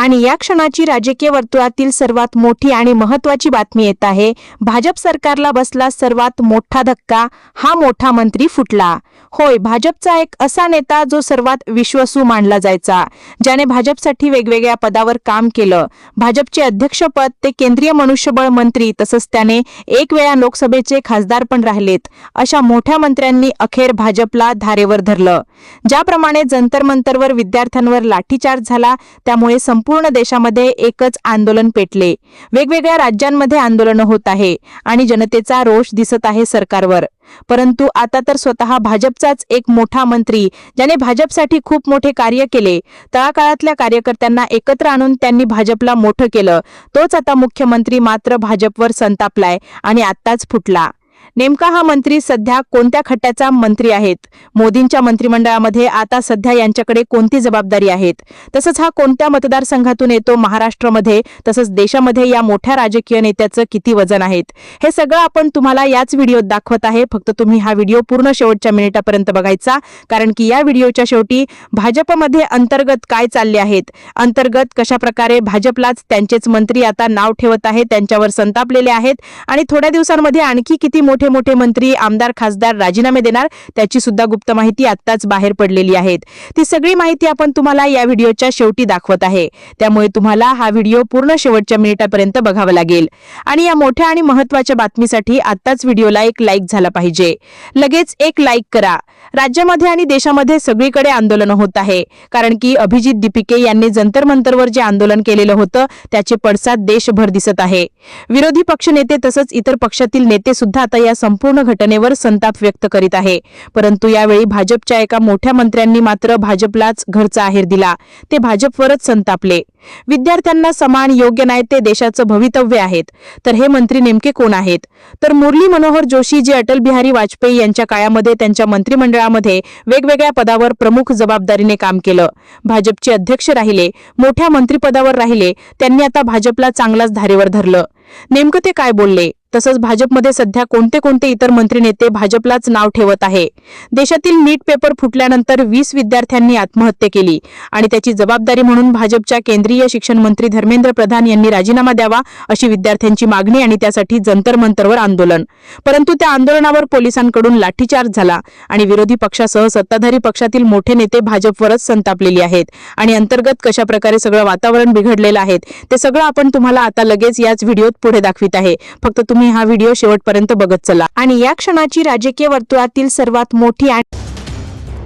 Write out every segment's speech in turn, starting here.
आणि या क्षणाची राजकीय वर्तुळातील सर्वात मोठी आणि महत्त्वाची बातमी येत आहे। भाजप सरकारला बसला सर्वात मोठा धक्का, हा मोठा मंत्री फुटला। होय, भाजपचा एक असा नेता जो सर्वात विश्वासू मानला जायचा, ज्याने भाजपसाठी वेगवेगळ्या पदावर काम केलं, भाजपचे अध्यक्षपद ते केंद्रीय मनुष्यबळ मंत्री, तसंच त्याने एक वेळा लोकसभेचे खासदार पण राहिलेत, अशा मोठ्या मंत्र्यांनी अखेर भाजपला धारेवर धरलं। ज्याप्रमाणे जंतर मंतरवर विद्यार्थ्यांवर लाठीचार्ज झाला, त्यामुळे संपूर्ण देशामध्ये एकच आंदोलन पेटले। वेगवेगळ्या राज्यांमध्ये आंदोलन होत आहे आणि जनतेचा रोष दिसत आहे सरकारवर। परंतु आता तर स्वतः भाजपचाच एक मोठा मंत्री, ज्याने भाजपसाठी खूप मोठे कार्य केले, तळागाळातल्या कार्यकर्त्यांना एकत्र आणून त्यांनी भाजपला मोठं केलं, तोच आता मुख्यमंत्री मात्र भाजपवर संतापलाय आणि आत्ताच फुटला। नेमका हा मंत्री सध्या कोणत्या खट्ट्याचा मंत्री आहेत? मोदींच्या मंत्रिमंडळामध्ये आता सध्या यांच्याकडे कोणती जबाबदारी आहेत? तसंच हा कोणत्या मतदारसंघातून येतो? महाराष्ट्रामध्ये तसंच देशामध्ये या मोठ्या राजकीय नेत्याचं किती वजन आहेत? हे सगळं आपण तुम्हाला याच व्हिडिओत दाखवत आहे। फक्त तुम्ही हा व्हिडिओ पूर्ण शेवटच्या मिनिटापर्यंत बघायचा, कारण की या व्हिडिओच्या शेवटी भाजपमध्ये अंतर्गत काय चालले आहेत, अंतर्गत कशाप्रकारे भाजपलाच त्यांचेच मंत्री आता नाव ठेवत आहेत, त्यांच्यावर संतापलेले आहेत आणि थोड्या दिवसांमध्ये आणखी किती मोठे मंत्री, आमदार, खासदार राजीनामे देणार, त्याची सुद्धा गुप्त माहिती आत्ताच बाहेर पडलेली आहे। ती सगळी माहिती आपण तुम्हाला या व्हिडिओच्या शेवटी दाखवत आहे, त्यामुळे तुम्हाला हा व्हिडिओ पूर्ण शेवटच्या मिनिटापर्यंत बघावा लागेल। आणि या मोठ्या आणि महत्त्वाच्या बातमीसाठी आत्ताच व्हिडिओला एक लाईक झाला पाहिजे। लगेच एक लाईक करा। राज्यामध्ये आणि देशामध्ये सगळीकडे आंदोलन होत आहे, कारण की अभिजित दीपिके यांनी जंतर मंतरवर जे आंदोलन केलेलं होतं, त्याचे पडसाद देशभर दिसत आहे। विरोधी पक्षनेते तसंच इतर पक्षातील नेते सुद्धा आता या संपूर्ण घटनेवर संताप व्यक्त करीत आहे। परंतु यावेळी भाजपच्या एका मोठ्या मंत्र्यांनी मात्र भाजपलाच घरचा आहेर दिला, ते भाजपवरच संतापले। विद्यार्थ्यांना समान योग्य नाही ते देशाचं भवितव्य आहेत, तर हे मंत्री नेमके कोण आहेत? तर मुरली मनोहर जोशी, जे अटल बिहारी वाजपेयी यांच्या काळामध्ये त्यांच्या मंत्रिमंडळामध्ये वेगवेगळ्या पदावर प्रमुख जबाबदारीने काम केलं, भाजपचे अध्यक्ष राहिले, मोठ्या मंत्रिपदावर राहिले, त्यांनी आता भाजपला चांगलाच धारेवर धरलं। नेमकं ते काय बोलले? तसंच भाजपमध्ये सध्या कोणते इतर मंत्री नेते भाजपलाच नाव ठेवत आहे? देशातील नीट पेपर फुटल्यानंतर 20 विद्यार्थ्यांनी आत्महत्या केली आणि त्याची जबाबदारी म्हणून भाजपच्या केंद्रीय शिक्षण मंत्री धर्मेंद्र प्रधान यांनी राजीनामा द्यावा, अशी विद्यार्थ्यांची मागणी आणि त्यासाठी जंतर मंतरवर आंदोलन। परंतु त्या आंदोलनावर पोलिसांकडून लाठीचार्ज झाला आणि विरोधी पक्षासह सत्ताधारी पक्षातील मोठे नेते भाजपवरच संतापलेले आहेत आणि अंतर्गत कशा प्रकारे सगळं वातावरण बिघडलेलं आहे ते सगळं आपण तुम्हाला आता लगेच याच व्हिडिओत पुढे दाखवित आहे। फक्त तुम्ही हा व्हिडिओ शेवटपर्यंत बघत चला। आणि या क्षणाची राजकीय वर्तुळातील सर्वात मोठी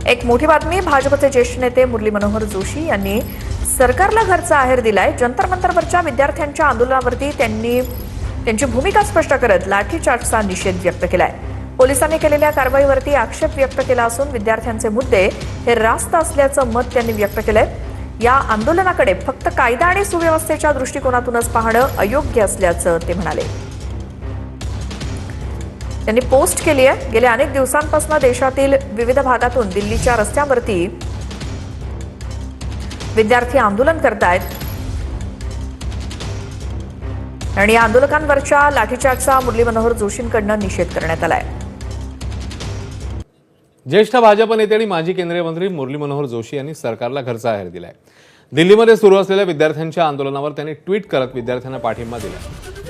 एक मोठी बातमी, भाजपचे ज्येष्ठ नेते मुरली मनोहर जोशी यांनी सरकारला घरचा आहेर दिलाय। जंतर मंतरवरच्या विद्यार्थ्यांच्या आंदोलनावरती त्यांनी त्यांची भूमिका स्पष्ट करत लाठीचार्जचा निषेध व्यक्त केलाय। पोलिसांनी केलेल्या कारवाईवरती आक्षेप व्यक्त केला असून विद्यार्थ्यांचे मुद्दे हे रास्त असल्याचं मत त्यांनी व्यक्त केलंय। या आंदोलनाकडे फक्त कायदा आणि सुव्यवस्थेच्या दृष्टिकोनातूनच पाहणं अयोग्य असल्याचं ते म्हणाले। त्यांनी पोस्ट केली आहे, गेल्या अनेक दिवसांपासून देशातील विविध भागातून दिल्लीच्या रस्त्यांवरती विद्यार्थी आंदोलन करतायत आणि या आंदोलकांवरच्या लाठीचार्जचा मुरली मनोहर जोशींकडून निषेध करण्यात आलाय। ज्येष्ठ भाजप नेते आणि माजी केंद्रीय मंत्री मुरली मनोहर जोशी यांनी सरकारला घरचा आहेर दिलाय। दिल्लीमध्ये सुरू असलेल्या विद्यार्थ्यांच्या आंदोलनावर त्यांनी ट्विट करत विद्यार्थ्यांना पाठिंबा दिला।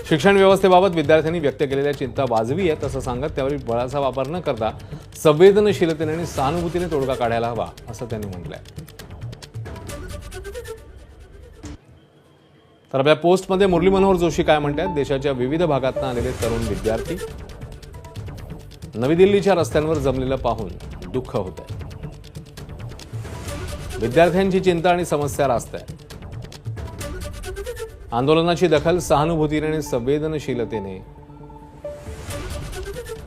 शिक्षण व्यवस्थेबाबत विद्यार्थ्यांनी व्यक्त केलेल्या चिंता वाजवी आहेत असं सांगत त्यावर बळाचा वापर न करता संवेदनशीलतेने आणि सहानुभूतीने तोडगा काढायला हवा असं त्यांनी म्हटलंय। तर आपल्या पोस्टमध्ये मुरली मनोहर जोशी काय म्हणतात? देशाच्या विविध भागातून आलेले तरुण विद्यार्थी नवी दिल्लीच्या रस्त्यांवर जमलेलं पाहून दुःख होतंय। विद्यार्थ्यांची चिंता आणि समस्या रास्त आहे। आंदोलनाची दखल सहानुभूतीने आणि संवेदनशीलतेने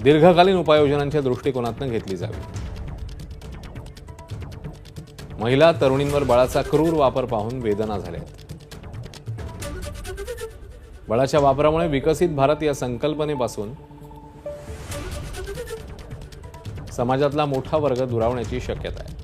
दीर्घकालीन उपाययोजनांच्या दृष्टिकोनातून घेतली जावी। महिला तरुणींवर बळाचा क्रूर वापर पाहून वेदना झाल्या आहेत। बळाच्या वापरामुळे विकसित भारत या संकल्पनेपासून समाजातला मोठा वर्ग दुरावण्याची शक्यता आहे।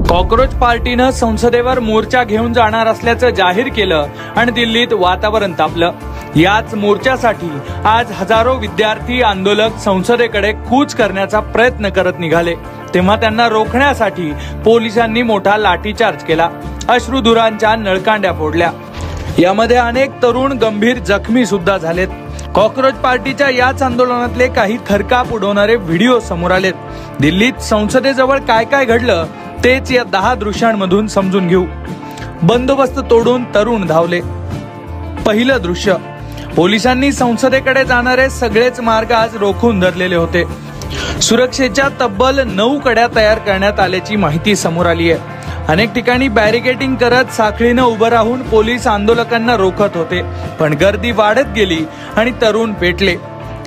कॉकरोच पार्टीनं संसदेवर मोर्चा घेऊन जाणार असल्याचं जाहीर केलं आणि दिल्लीत वातावरण तापलं। याच मोर्चासाठी आज हजारो विद्यार्थी आंदोलक संसदेकडे कूच करण्याचा प्रयत्न करत निघाले, तेव्हा त्यांना रोखण्यासाठी पोलिसांनी मोठा लाठीचार्ज केला, अश्रुधुरांच्या नळकांड्या फोडल्या. यामध्ये अनेक तरुण गंभीर जखमी सुद्धा झालेत. कॉक्रोच पार्टीच्या याच आंदोलनातले काही थरकाप उडवणारे व्हिडिओ समोर आलेत. दिल्लीत संसदेजवळ काय काय घडलं तेच या 10 दृश्यांमधून समजून घेऊ. बंदोबस्त तोडून तरुण धावले. पहिलं दृश्य, पोलिसांनी संसदेकडे जाणारे सगळेच मार्ग आज रोखून धरलेले होते. सुरक्षेच्या तब्बल 9 कड्या तयार करण्यात आल्याची माहिती समोर आली आहे. अनेक ठिकाणी बॅरिकेडिंग करत साखळीनं उभं राहून पोलीस आंदोलकांना रोखत होते, पण गर्दी वाढत गेली आणि तरुण पेटले.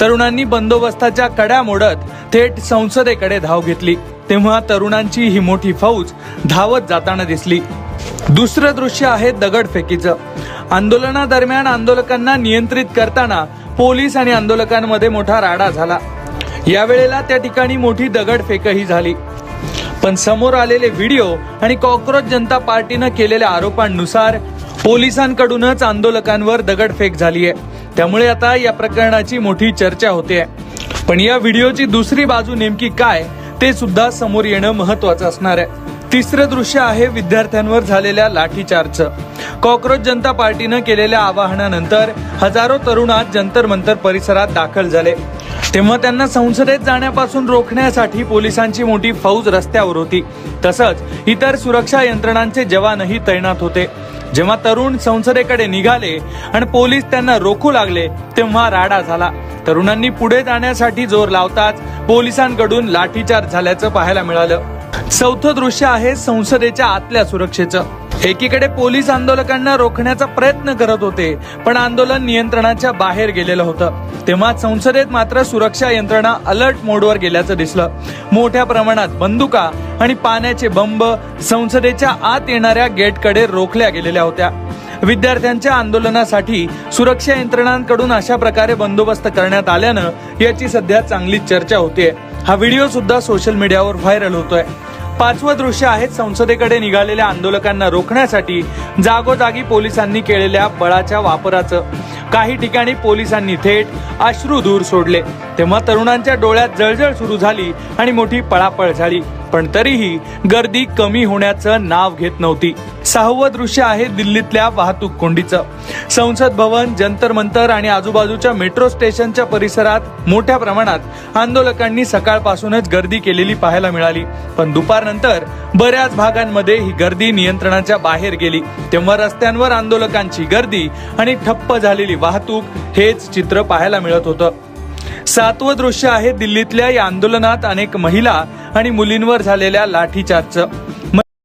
तरुणांनी बंदोबस्ताच्या कड्या मोडत थेट संसदेकडे धाव घेतली, तेव्हा तरुणांची ही मोठी फौज धावत जाताना दिसली. दुसरं दृश्य आहे दगडफेकीचं. आंदोलनादरम्यान आंदोलकांना नियंत्रित करताना पोलीस आणि आंदोलकांमध्ये मोठा राडा झाला. यावेळेला त्या ठिकाणी मोठी दगडफेकही झाली. पण समोर आलेले व्हिडिओ आणि कॉक्रोच जनता पार्टीनं केलेल्या आरोपांनुसार पोलिसांकडूनच आंदोलकांवर दगडफेक झालीय. त्यामुळे आता या प्रकरणाची मोठी चर्चा होते. पण या व्हिडिओची दुसरी बाजू नेमकी काय ते सुद्धा समोर येणं महत्वाचं असणार आहे. तिसरं दृश्य आहे विद्यार्थ्यांवर झालेल्या लाठीचार्जचं. कॉक्रोच जनता पार्टीनं केलेल्या आवाहनानंतर हजारो तरुण आज जंतर मंतर परिसरात दाखल झाले, तेव्हा त्यांना संसदेत जाण्यापासून रोखण्यासाठी पोलिसांची मोठी फौज रस्त्यावर होती. तसंच इतर सुरक्षा यंत्रणांचे जवानही तैनात होते. जेव्हा तरुण संसदेकडे निघाले आणि पोलीस त्यांना रोखू लागले, तेव्हा राडा झाला. तरुणांनी पुढे जाण्यासाठी जोर लावताच पोलिसांकडून लाठीचार्ज झाल्याचं पाहायला मिळालं. चौथं दृश्य आहे संसदेच्या आतल्या सुरक्षेचं. एकीकडे पोलीस आंदोलकांना रोखण्याचा प्रयत्न करत होते, पण आंदोलन नियंत्रणाच्या बाहेर गेलेलं होतं. तेव्हा संसदेत मात्र सुरक्षा यंत्रणा अलर्ट मोडवर गेल्याचं दिसलं. मोठ्या प्रमाणात बंदुका आणि पाण्याचे बंब संसदेच्या आत येणाऱ्या गेटकडे रोखल्या गेलेल्या होत्या. विद्यार्थ्यांच्या आंदोलनासाठी सुरक्षा यंत्रणांकडून अशा प्रकारे बंदोबस्त करण्यात आल्यानं याची सध्या चांगलीच चर्चा होतीये. हा व्हिडिओ सुद्धा सोशल मीडियावर व्हायरल होतोय. पाचवं दृश्य आहे संसदेकडे निघालेल्या आंदोलकांना रोखण्यासाठी जागोजागी पोलिसांनी केलेल्या बळाच्या वापराचं. काही ठिकाणी पोलिसांनी थेट अश्रुधूर सोडले, तेव्हा तरुणांच्या डोळ्यात जळजळ सुरू झाली आणि मोठी पळापळ झाली. पण तरीही गर्दी कमी होण्याचं नाव घेत नव्हती. 6वं दृश्य आहे दिल्लीतल्या वाहतूक कोंडीचं. संसद भवन, जंतर मंतर आणि आजूबाजूच्या मेट्रो स्टेशनच्या परिसरात मोठ्या प्रमाणात आंदोलकांनी सकाळपासूनच गर्दी केलेली पाहायला मिळाली. पण दुपारनंतर बऱ्याच भागांमध्ये ही गर्दी नियंत्रणाच्या बाहेर गेली, तेव्हा रस्त्यांवर आंदोलकांची गर्दी आणि ठप्प झालेली वाहतूक हेच चित्र पाहायला मिळत होतं. 7वं दृश्य आहे दिल्लीतल्या या आंदोलनात अनेक महिला आणि मुलींवर झालेल्या लाठीचार्जचं.